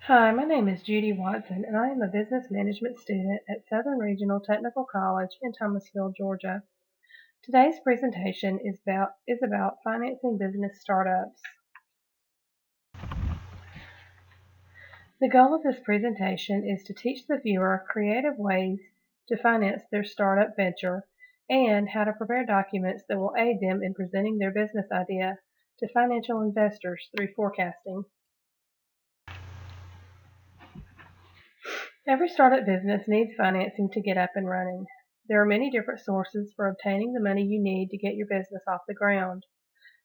Hi, my name is Judy Watson, and I am a business management student at Southern Regional Technical College in Thomasville, Georgia. Today's presentation is about financing business startups. The goal of this presentation is to teach the viewer creative ways to finance their startup venture and how to prepare documents that will aid them in presenting their business idea to financial investors through forecasting. Every startup business needs financing to get up and running. There are many different sources for obtaining the money you need to get your business off the ground.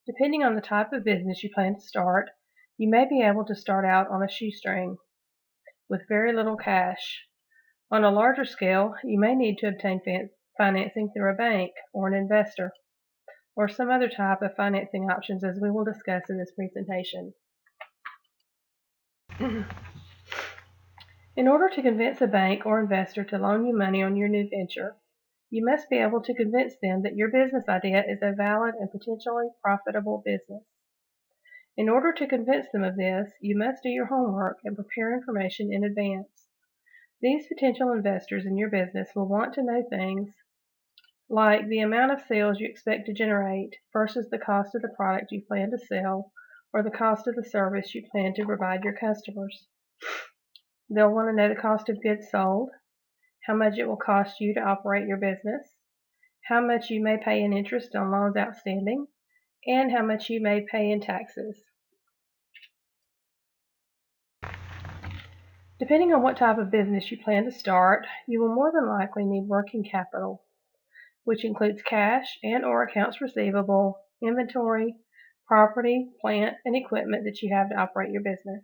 Depending on the type of business you plan to start, you may be able to start out on a shoestring with very little cash. On a larger scale, you may need to obtain financing through a bank or an investor, or some other type of financing options as we will discuss in this presentation. In order to convince a bank or investor to loan you money on your new venture, you must be able to convince them that your business idea is a valid and potentially profitable business. In order to convince them of this, you must do your homework and prepare information in advance. These potential investors in your business will want to know things like the amount of sales you expect to generate versus the cost of the product you plan to sell or the cost of the service you plan to provide your customers. They'll want to know the cost of goods sold, how much it will cost you to operate your business, how much you may pay in interest on loans outstanding, and how much you may pay in taxes. Depending on what type of business you plan to start, you will more than likely need working capital, which includes cash and/or accounts receivable, inventory, property, plant, and equipment that you have to operate your business.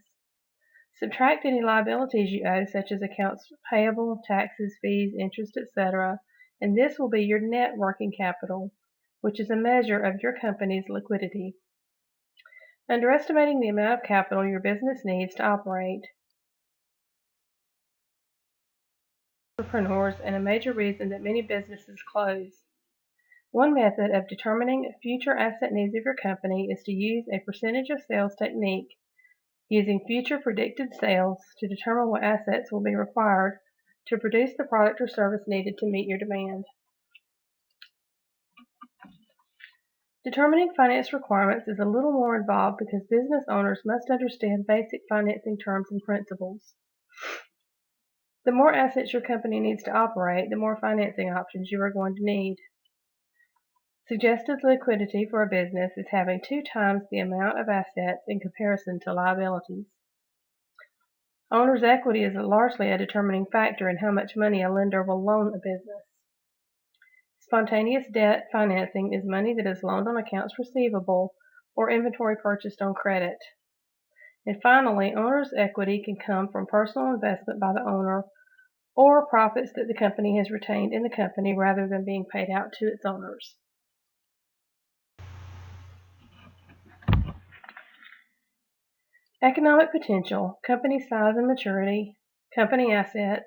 Subtract any liabilities you owe, such as accounts payable, taxes, fees, interest, etc., and this will be your net working capital, which is a measure of your company's liquidity. Underestimating the amount of capital your business needs to operate entrepreneurs and a major reason that many businesses close. One method of determining future asset needs of your company is to use a percentage of sales technique, using future predicted sales to determine what assets will be required to produce the product or service needed to meet your demand. Determining finance requirements is a little more involved because business owners must understand basic financing terms and principles. The more assets your company needs to operate, the more financing options you are going to need. Suggested liquidity for a business is having 2 times the amount of assets in comparison to liabilities. Owner's equity is largely a determining factor in how much money a lender will loan a business. Spontaneous debt financing is money that is loaned on accounts receivable or inventory purchased on credit. And finally, owner's equity can come from personal investment by the owner or profits that the company has retained in the company rather than being paid out to its owners. Economic potential, company size and maturity, company assets,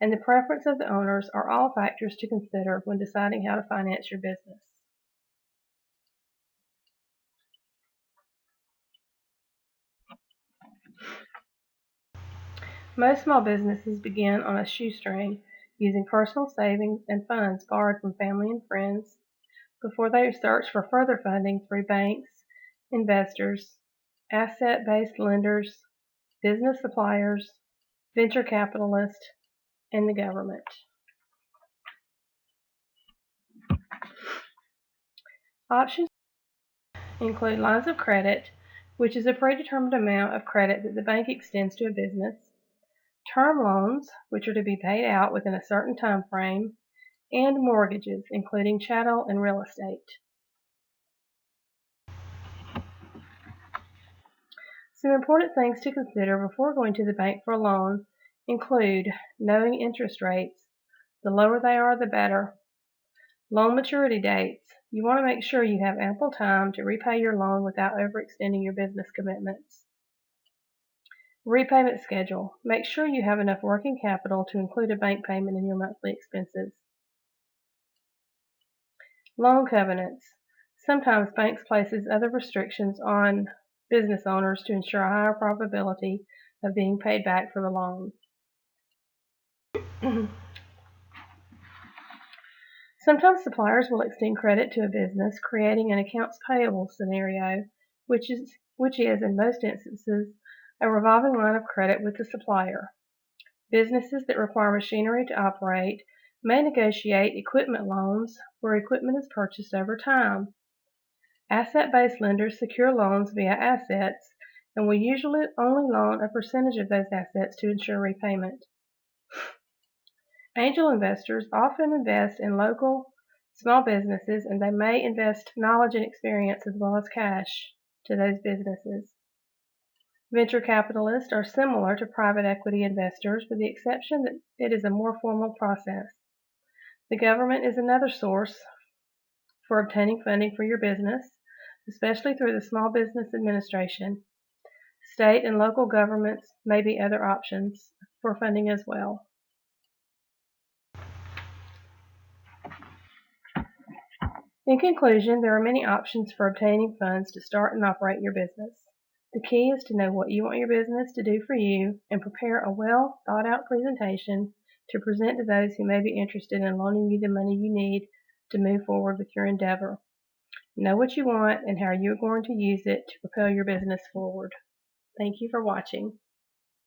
and the preference of the owners are all factors to consider when deciding how to finance your business. Most small businesses begin on a shoestring, using personal savings and funds borrowed from family and friends before they search for further funding through banks, investors, asset-based lenders, business suppliers, venture capitalists, and the government. Options include lines of credit, which is a predetermined amount of credit that the bank extends to a business, term loans, which are to be paid out within a certain time frame, and mortgages, including chattel and real estate. Some important things to consider before going to the bank for a loan include knowing interest rates. The lower they are, the better. Loan maturity dates. You want to make sure you have ample time to repay your loan without overextending your business commitments. Repayment schedule. Make sure you have enough working capital to include a bank payment in your monthly expenses. Loan covenants. Sometimes banks places other restrictions on business owners to ensure a higher probability of being paid back for the loan. Sometimes suppliers will extend credit to a business, creating an accounts payable scenario, which is in most instances a revolving line of credit with the supplier. Businesses that require machinery to operate may negotiate equipment loans where equipment is purchased over time. Asset-based lenders secure loans via assets and will usually only loan a percentage of those assets to ensure repayment. Angel investors often invest in local small businesses, and they may invest knowledge and experience as well as cash to those businesses. Venture capitalists are similar to private equity investors with the exception that it is a more formal process. The government is another source for obtaining funding for your business, especially through the Small Business Administration. State and local governments may be other options for funding as well. In conclusion, there are many options for obtaining funds to start and operate your business. The key is to know what you want your business to do for you and prepare a well thought out presentation to present to those who may be interested in loaning you the money you need to move forward with your endeavor. Know what you want and how you are going to use it to propel your business forward. Thank you for watching.